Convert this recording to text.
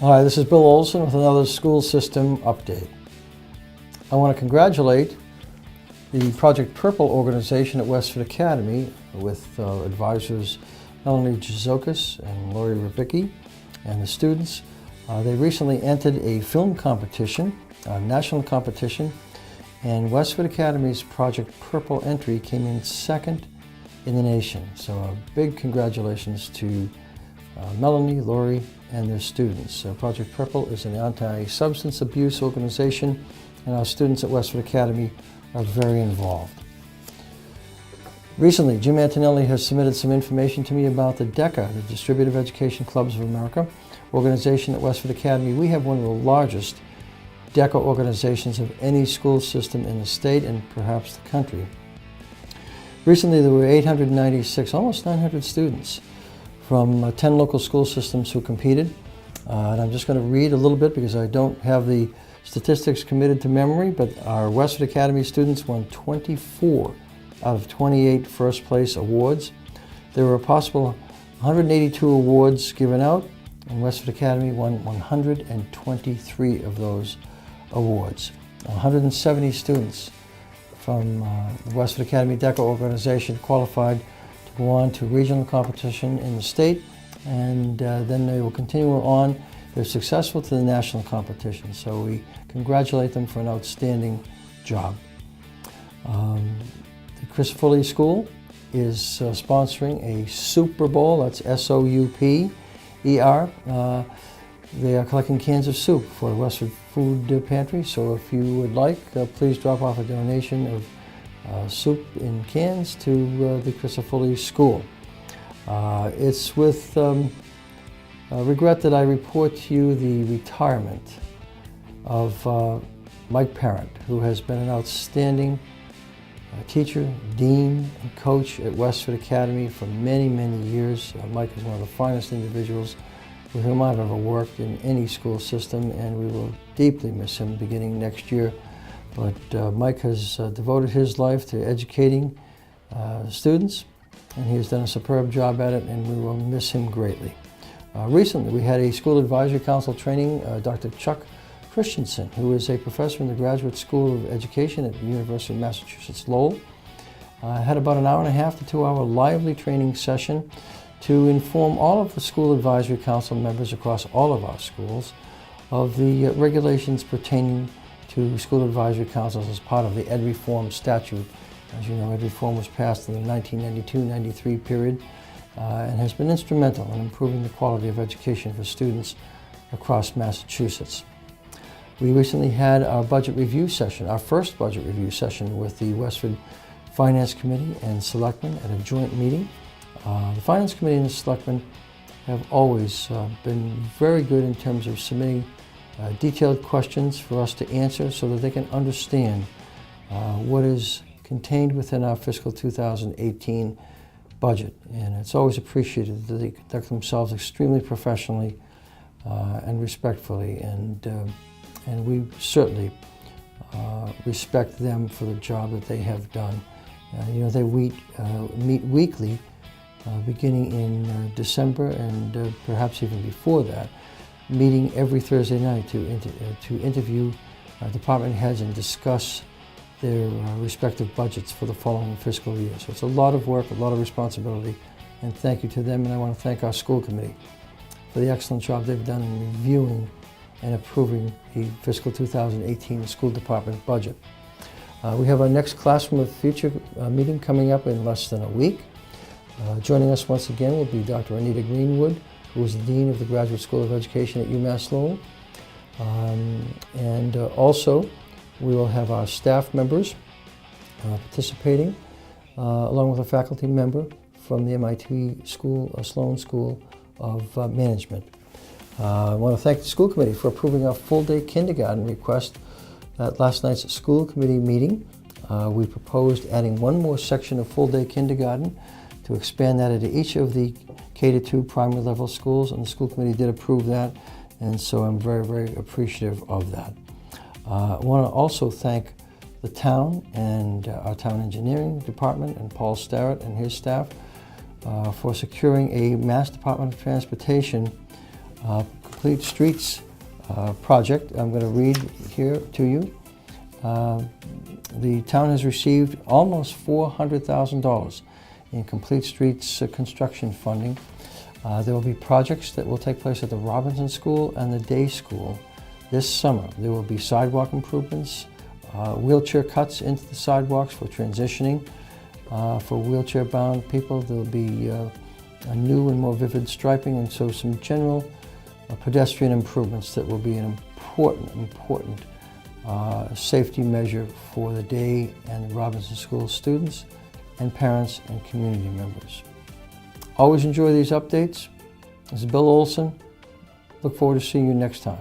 Hi, this is Bill Olson with another school system update. I want to congratulate the Project Purple organization at Westford Academy with advisors Melanie Jazokis and Lori Rivicki and the students. They recently entered a film competition, a national competition, and Westford Academy's Project Purple entry came in second in the nation. So a big congratulations to Melanie, Lori, and their students. Project Purple is an anti-substance abuse organization, and our students at Westford Academy are very involved. Recently, Jim Antonelli has submitted some information to me about the DECA, the Distributive Education Clubs of America organization at Westford Academy. We have one of the largest DECA organizations of any school system in the state and perhaps the country. Recently, there were 896, almost 900 students from 10 local school systems who competed. And I'm just going to read a little bit because I don't have the statistics committed to memory, but our Westford Academy students won 24 out of 28 first place awards. There were a possible 182 awards given out, and Westford Academy won 123 of those awards. 170 students from the Westford Academy DECA organization qualified to go on to regional competition in the state, and then they will continue on. They're successful to the national competition, so we congratulate them for an outstanding job. The Foley School is sponsoring a Super Bowl, that's S-O-U-P-E-R. They are collecting cans of soup for the Westford Food Pantry, so if you would like, please drop off a donation of soup in cans to the Foley School. It's with regret that I report to you the retirement of Mike Parent, who has been an outstanding teacher, dean, and coach at Westford Academy for many, many years. Mike is one of the finest individuals with whom I've ever worked in any school system, and we will deeply miss him beginning next year. But Mike has devoted his life to educating students, and he has done a superb job at it, and we will miss him greatly. Recently, we had a School Advisory Council training. Dr. Chuck Christensen, who is a professor in the Graduate School of Education at the University of Massachusetts Lowell, had about an hour and a half to 2 hour lively training session to inform all of the School Advisory Council members across all of our schools of the regulations pertaining to School Advisory Councils as part of the Ed Reform statute. As you know, Ed Reform was passed in the 1992-93 period and has been instrumental in improving the quality of education for students across Massachusetts. We recently had our budget review session, our first budget review session with the Westford Finance Committee and Selectmen at a joint meeting. The Finance Committee and the Selectmen have always been very good in terms of submitting detailed questions for us to answer so that they can understand what is contained within our fiscal 2018 budget. And it's always appreciated that they conduct themselves extremely professionally and respectfully, and we certainly respect them for the job that they have done. You know, they meet weekly beginning in December and perhaps even before that, meeting every Thursday night to interview department heads and discuss their respective budgets for the following fiscal year. So it's a lot of work, a lot of responsibility, and thank you to them. And I want to thank our school committee for the excellent job they've done in reviewing and approving the fiscal 2018 school department budget. We have our next Classroom of the Future meeting coming up in less than a week. Joining us once again will be Dr. Anita Greenwood, who is the Dean of the Graduate School of Education at UMass Lowell. And also, we will have our staff members participating, along with a faculty member from the MIT Sloan School of Management. I want to thank the school committee for approving our full-day kindergarten request at last night's school committee meeting. We proposed adding one more section of full-day kindergarten to expand that into each of the K-2 primary level schools, and the school committee did approve that, and so I'm very, very appreciative of that. I want to also thank the town and our town engineering department and Paul Starrett and his staff for securing a Mass Department of Transportation Complete Streets project. I'm going to read here to you. The town has received almost $400,000 in Complete Streets construction funding. There will be projects that will take place at the Robinson School and the Day School this summer. There will be sidewalk improvements, wheelchair cuts into the sidewalks for transitioning. For wheelchair-bound people, there will be a new and more vivid striping, and so some general pedestrian improvements that will be an important safety measure for the Day and the Robinson School students and parents and community members. Always enjoy these updates. This is Bill Olson. Look forward to seeing you next time.